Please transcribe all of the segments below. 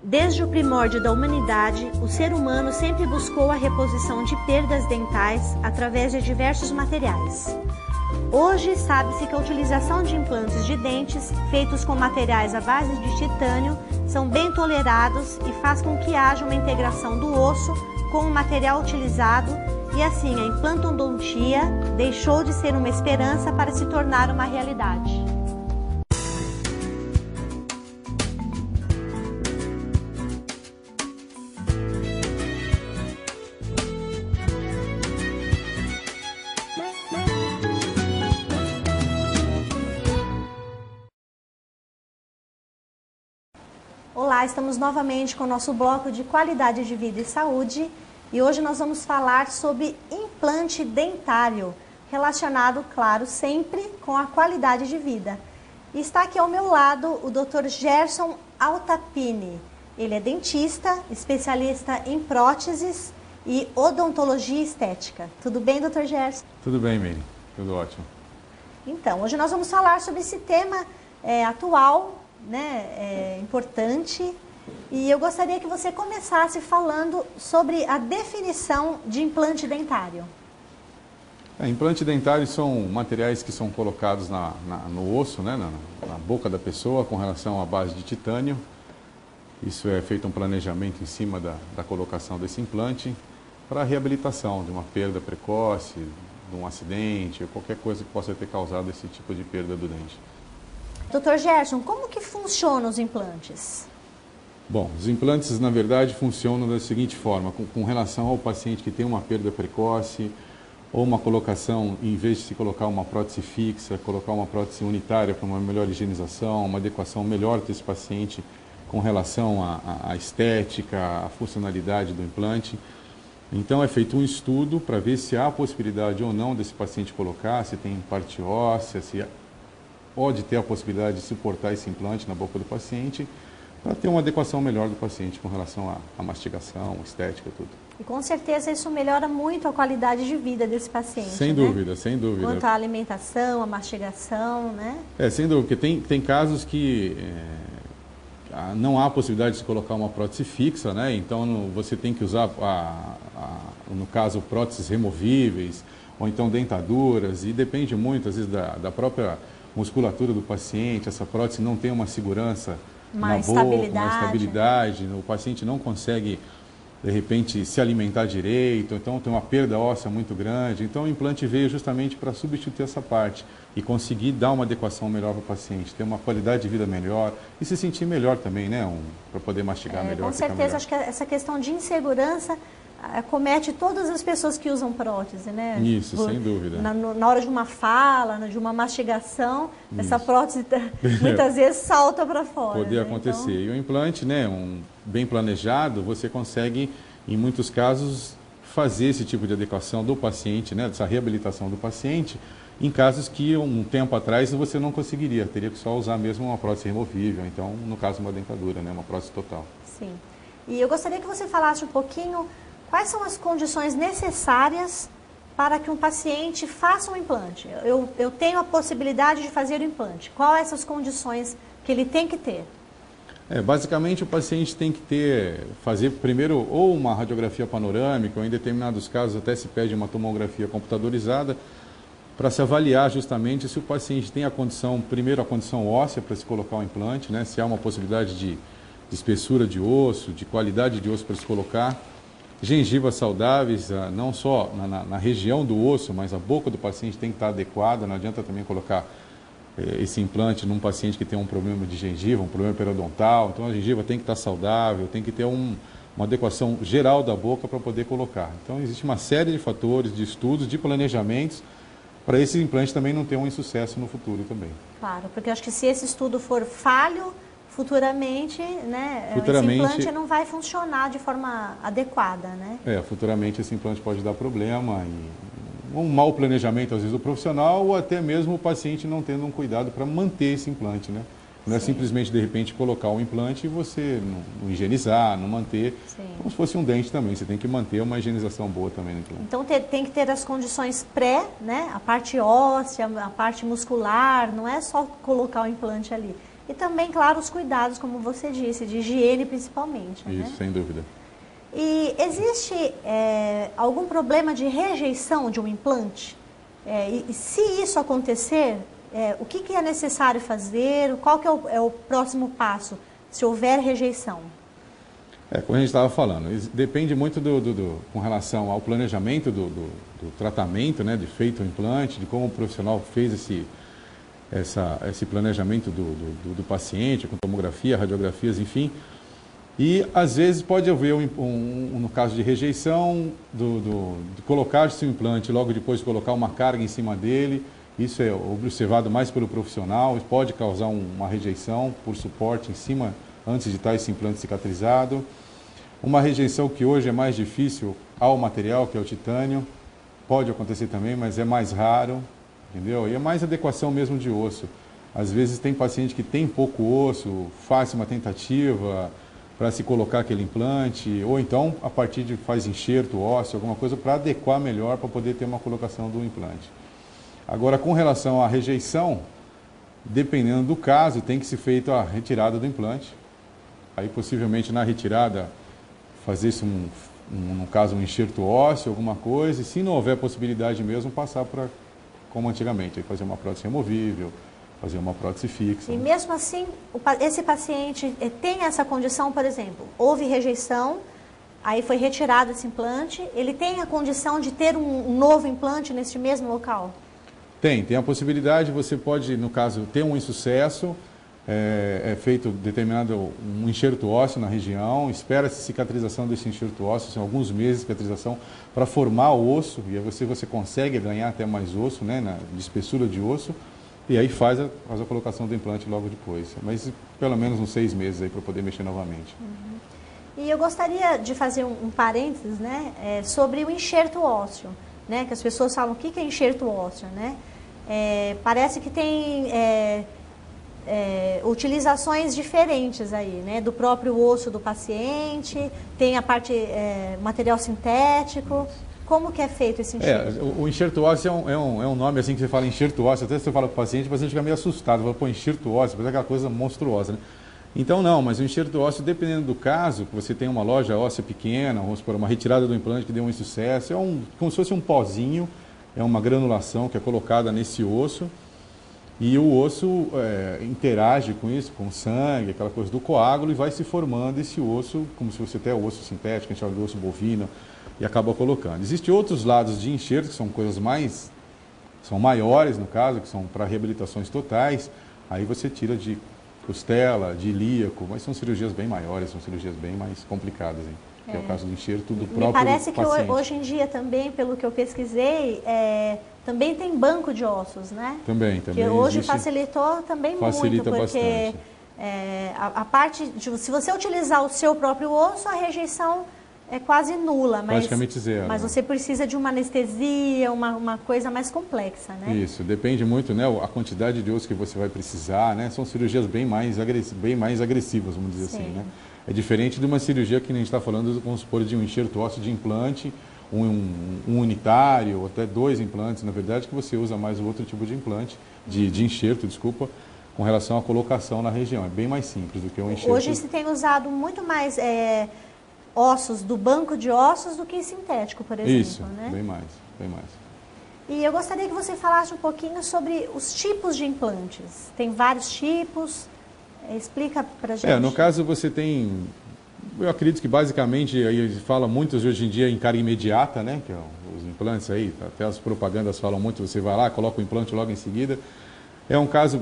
Desde o primórdio da humanidade, o ser humano sempre buscou a reposição de perdas dentais através de diversos materiais. Hoje, sabe-se que a utilização de implantes de dentes feitos com materiais à base de titânio são bem tolerados e faz com que haja uma integração do osso com o material utilizado e assim a implantodontia deixou de ser uma esperança para se tornar uma realidade. Olá, estamos novamente com o nosso bloco de qualidade de vida e saúde e hoje nós vamos falar sobre implante dentário, relacionado, claro, sempre com a qualidade de vida. E está aqui ao meu lado o Dr. Gerson Altapini. Ele é dentista, especialista em próteses e odontologia estética. Tudo bem, Dr. Gerson? Tudo bem, Miri. Tudo ótimo. Então, hoje nós vamos falar sobre esse tema atual, importante, e eu gostaria que você começasse falando sobre a definição de implante dentário. Implante dentário são materiais que são colocados no osso, na boca da pessoa, com relação à base de titânio. Isso é feito um planejamento em cima da colocação desse implante para a reabilitação de uma perda precoce, de um acidente, ou qualquer coisa que possa ter causado esse tipo de perda do dente. Dr. Gerson, como que funcionam os implantes? Bom, os implantes, na verdade, funcionam da seguinte forma, com relação ao paciente que tem uma perda precoce, ou uma colocação, em vez de se colocar uma prótese fixa, colocar uma prótese unitária para uma melhor higienização, uma adequação melhor desse paciente com relação à estética, à funcionalidade do implante. Então é feito um estudo para ver se há a possibilidade ou não desse paciente colocar, se tem parte óssea, se pode ter a possibilidade de suportar esse implante na boca do paciente, para ter uma adequação melhor do paciente com relação à mastigação, estética, tudo. E com certeza isso melhora muito a qualidade de vida desse paciente, Sem dúvida, sem dúvida. Quanto à alimentação, à mastigação, né? Sem dúvida, porque tem casos que não há possibilidade de se colocar uma prótese fixa, né? Então você tem que usar, no caso, próteses removíveis, ou então dentaduras, e depende muito, às vezes, da própria musculatura do paciente. Essa prótese não tem uma segurança na boca, uma estabilidade, o paciente não consegue, de repente, se alimentar direito, então tem uma perda óssea muito grande. Então o implante veio justamente para substituir essa parte e conseguir dar uma adequação melhor para o paciente, ter uma qualidade de vida melhor e se sentir melhor também, né? Para poder mastigar melhor. Com certeza, acho que essa questão de insegurança acomete todas as pessoas que usam prótese, né? Isso, sem dúvida. Na hora de uma fala, de uma mastigação, essa prótese muitas vezes salta para fora. Poder acontecer. Então... E o implante, bem planejado, você consegue, em muitos casos, fazer esse tipo de adequação do paciente, essa reabilitação do paciente, em casos que um tempo atrás você não conseguiria, teria que só usar mesmo uma prótese removível, então, no caso, uma dentadura, uma prótese total. Sim. E eu gostaria que você falasse um pouquinho quais são as condições necessárias para que um paciente faça um implante. Eu tenho a possibilidade de fazer o implante. Quais essas condições que ele tem que ter? Basicamente, o paciente tem que fazer primeiro ou uma radiografia panorâmica, ou em determinados casos até se pede uma tomografia computadorizada, para se avaliar justamente se o paciente tem primeiro a condição óssea para se colocar o implante, se há uma possibilidade de espessura de osso, de qualidade de osso para se colocar. Gengivas saudáveis, não só na região do osso, mas a boca do paciente tem que estar adequada. Não adianta também colocar esse implante num paciente que tem um problema de gengiva, um problema periodontal. Então a gengiva tem que estar saudável, tem que ter uma adequação geral da boca para poder colocar. Então existe uma série de fatores, de estudos, de planejamentos para esse implante também não ter um insucesso no futuro também. Claro, porque eu acho que se esse estudo for falho, futuramente, esse implante não vai funcionar de forma adequada, futuramente esse implante pode dar problema, e um mau planejamento, às vezes, do profissional, ou até mesmo o paciente não tendo um cuidado para manter esse implante, Não é simplesmente, de repente, colocar um implante e você não higienizar, não manter, como se fosse um dente também, você tem que manter uma higienização boa também no implante. Então tem que ter as condições a parte óssea, a parte muscular, não é só colocar o implante ali. E também, claro, os cuidados, como você disse, de higiene principalmente. Isso, né? sem dúvida. E existe algum problema de rejeição de um implante? E se isso acontecer, o que é necessário fazer? Qual que é o próximo passo, se houver rejeição? Como a gente estava falando, depende muito com relação ao planejamento do tratamento, né, de feito o implante, de como o profissional fez esse planejamento do paciente, com tomografia, radiografias, enfim. E, às vezes, pode haver, no caso de rejeição, de colocar-se o implante logo depois de colocar uma carga em cima dele. Isso é observado mais pelo profissional, pode causar uma rejeição por suporte em cima, antes de estar esse implante cicatrizado. Uma rejeição que hoje é mais difícil ao material, que é o titânio, pode acontecer também, mas é mais raro, entendeu? E é mais adequação mesmo de osso. Às vezes tem paciente que tem pouco osso, faz uma tentativa para se colocar aquele implante, ou então a partir de faz enxerto ósseo, alguma coisa para adequar melhor para poder ter uma colocação do implante. Agora, com relação à rejeição, dependendo do caso, tem que ser feita a retirada do implante. Aí, possivelmente, na retirada, fazer-se, no caso, um enxerto ósseo, alguma coisa, e se não houver possibilidade mesmo, passar para, como antigamente, fazer uma prótese removível, fazer uma prótese fixa. E mesmo assim, esse paciente tem essa condição, por exemplo, houve rejeição, aí foi retirado esse implante, ele tem a condição de ter um novo implante nesse mesmo local? Tem a possibilidade, você pode, no caso, ter um insucesso, feito determinado um enxerto ósseo na região, espera-se cicatrização desse enxerto ósseo, são alguns meses de cicatrização para formar o osso, e aí você consegue ganhar até mais osso, né, de espessura de osso, e aí faz a colocação do implante logo depois. Mas pelo menos uns 6 meses aí para poder mexer novamente. Uhum. E eu gostaria de fazer um parênteses, né, sobre o enxerto ósseo, né, que as pessoas falam, o que é enxerto ósseo, né? Parece que tem utilizações diferentes aí, né, do próprio osso do paciente, tem a parte material sintético. Como que é feito esse enxerto? O enxerto ósseo é um nome assim que você fala enxerto ósseo, até você fala para o paciente fica meio assustado, fala, pô, enxerto ósseo, parece aquela coisa monstruosa, né? Então não, mas o enxerto ósseo, dependendo do caso, que você tem uma loja óssea pequena, vamos supor, uma retirada do implante que deu um insucesso, como se fosse um pozinho, é uma granulação que é colocada nesse osso, e o osso interage com isso, com o sangue, aquela coisa do coágulo, e vai se formando esse osso, como se fosse até o osso sintético, a gente chama de osso bovino, e acaba colocando. Existem outros lados de enxerto, que são coisas são maiores no caso, que são para reabilitações totais, aí você tira de costela, de ilíaco, mas são cirurgias bem maiores, são cirurgias bem mais complicadas, hein? Que é o caso do enxerto do próprio paciente. Me parece que hoje em dia também, pelo que eu pesquisei, também tem banco de ossos, né? Também. Que hoje facilitou também facilita muito, porque a parte de, se você utilizar o seu próprio osso, a rejeição é quase nula, praticamente zero. Mas você precisa de uma anestesia, uma coisa mais complexa, né? Isso, depende muito, né, a quantidade de osso que você vai precisar, né? São cirurgias bem mais agressivas, vamos dizer assim, né? É diferente de uma cirurgia que a gente está falando, vamos supor, de um enxerto ósseo de implante, um unitário, ou até 2 implantes, na verdade, que você usa mais o outro tipo de implante, de enxerto, desculpa, com relação à colocação na região. É bem mais simples do que um enxerto. Hoje se tem usado muito mais ossos do banco de ossos do que sintético, por exemplo. Isso, né? bem mais. E eu gostaria que você falasse um pouquinho sobre os tipos de implantes. Tem vários tipos, explica pra gente. No caso você tem, eu acredito que basicamente, aí fala muito hoje em dia em carga imediata, né, que os implantes aí, até as propagandas falam muito, você vai lá, coloca o implante logo em seguida. É um caso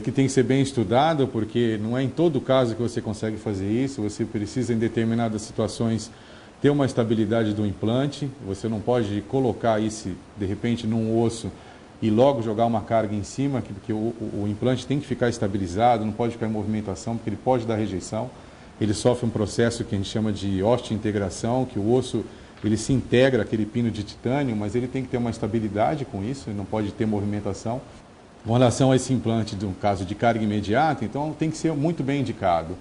que tem que ser bem estudado, porque não é em todo caso que você consegue fazer isso, você precisa em determinadas situações ter uma estabilidade do implante, você não pode colocar isso de repente num osso e logo jogar uma carga em cima, porque o implante tem que ficar estabilizado, não pode ficar em movimentação, porque ele pode dar rejeição, ele sofre um processo que a gente chama de osteointegração, que o osso ele se integra aquele pino de titânio, mas ele tem que ter uma estabilidade com isso, ele não pode ter movimentação. Com relação a esse implante, no caso de carga imediata, então tem que ser muito bem indicado.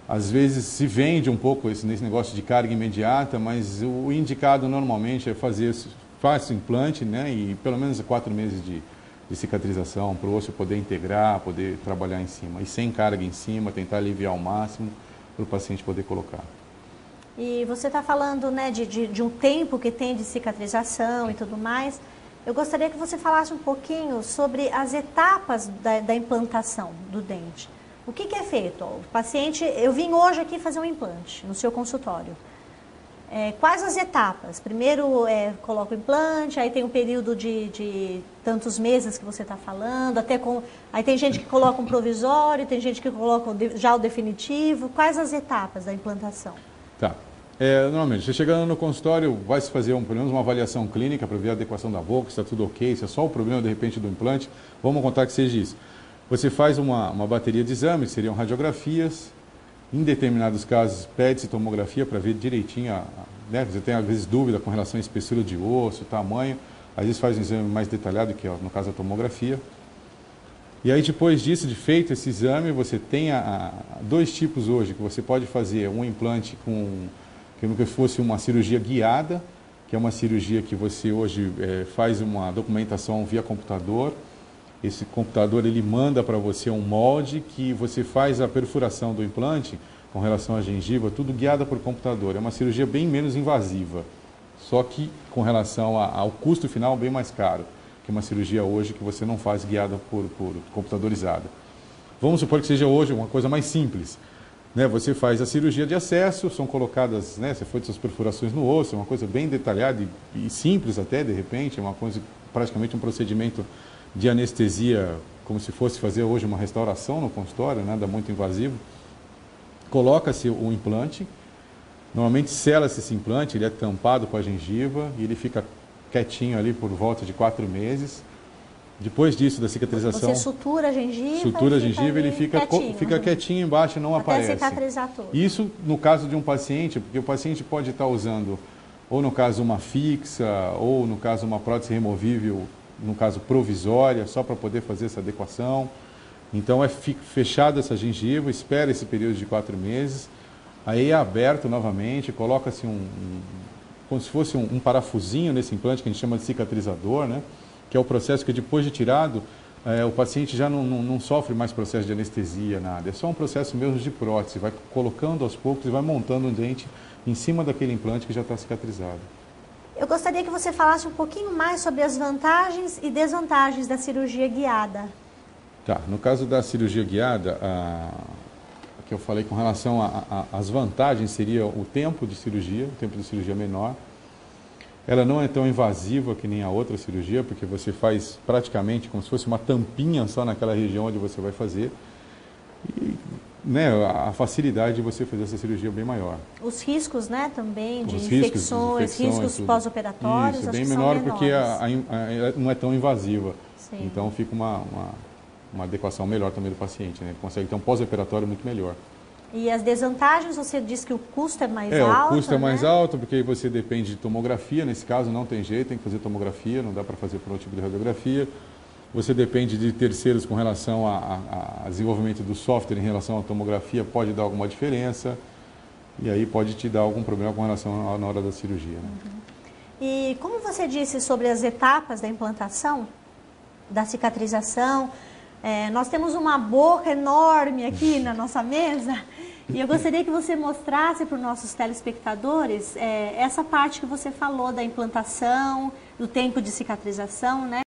Às vezes se vende um pouco nesse negócio de carga imediata, mas o indicado normalmente é faça o implante, né, e pelo menos 4 meses de cicatrização, para o osso poder integrar, poder trabalhar em cima. E sem carga em cima, tentar aliviar ao máximo para o paciente poder colocar. E você está falando, né, de um tempo que tem de cicatrização e tudo mais. Eu gostaria que você falasse um pouquinho sobre as etapas da implantação do dente. O que é feito? O paciente, eu vim hoje aqui fazer um implante no seu consultório. Quais as etapas? Primeiro coloca o implante, aí tem um período de tantos meses que você está falando, aí tem gente que coloca um provisório, tem gente que coloca já o definitivo. Quais as etapas da implantação? Tá. Normalmente, você chegando no consultório, vai se fazer pelo menos uma avaliação clínica para ver a adequação da boca, se está tudo ok, se é só o problema de repente do implante. Vamos contar que seja isso. Você faz uma bateria de exames, seriam radiografias, em determinados casos pede-se tomografia para ver direitinho, né? Você tem às vezes dúvida com relação à espessura de osso, tamanho, às vezes faz um exame mais detalhado, que é no caso a tomografia. E aí depois disso, de feito esse exame, você tem dois tipos hoje, que você pode fazer um implante que fosse uma cirurgia guiada, que é uma cirurgia que você hoje faz uma documentação via computador. Esse computador ele manda para você um molde que você faz a perfuração do implante com relação à gengiva, tudo guiada por computador. É uma cirurgia bem menos invasiva, só que com relação ao custo final bem mais caro que uma cirurgia hoje que você não faz guiada por computadorizada. Vamos supor que seja hoje uma coisa mais simples. Né, você faz a cirurgia de acesso, são colocadas, né, você faz suas perfurações no osso, é uma coisa bem detalhada e simples até, de repente, é uma coisa, praticamente um procedimento de anestesia, como se fosse fazer hoje uma restauração no consultório, nada muito invasivo. Coloca-se o implante, normalmente sela-se esse implante, ele é tampado com a gengiva e ele fica quietinho ali por volta de 4 meses. Depois disso, da cicatrização... Você sutura a gengiva? Sutura a gengiva, ele fica quietinho embaixo e não aparece. Até cicatrizar tudo. Isso no caso de um paciente, porque o paciente pode estar usando, ou no caso uma fixa, ou no caso uma prótese removível, no caso provisória, só para poder fazer essa adequação. Então é fechada essa gengiva, espera esse período de 4 meses, aí é aberto novamente, coloca-se como se fosse um parafusinho nesse implante que a gente chama de cicatrizador, né? Que é o processo que depois de tirado, o paciente já não sofre mais processo de anestesia, nada. É só um processo mesmo de prótese, vai colocando aos poucos e vai montando um dente em cima daquele implante que já está cicatrizado. Eu gostaria que você falasse um pouquinho mais sobre as vantagens e desvantagens da cirurgia guiada. Tá, no caso da cirurgia guiada, que eu falei com relação às vantagens seria o tempo de cirurgia menor. Ela não é tão invasiva que nem a outra cirurgia, porque você faz praticamente como se fosse uma tampinha só naquela região onde você vai fazer. E, né, a facilidade de você fazer essa cirurgia é bem maior. Os riscos, né, também, de infecções, riscos pós-operatórios. Isso, bem menor porque não é tão invasiva. Sim. Então fica uma adequação melhor também do paciente, né? Ele consegue ter um pós-operatório muito melhor. E as desvantagens, você disse que o custo é mais alto, o custo é mais né? alto, porque você depende de tomografia, nesse caso não tem jeito, tem que fazer tomografia, não dá para fazer por outro tipo de radiografia. Você depende de terceiros com relação a desenvolvimento do software em relação à tomografia, pode dar alguma diferença, e aí pode te dar algum problema com relação na hora da cirurgia. Né? Uhum. E como você disse sobre as etapas da implantação, da cicatrização, nós temos uma boca enorme aqui na nossa mesa e eu gostaria que você mostrasse para os nossos telespectadores essa parte que você falou da implantação, do tempo de cicatrização, né?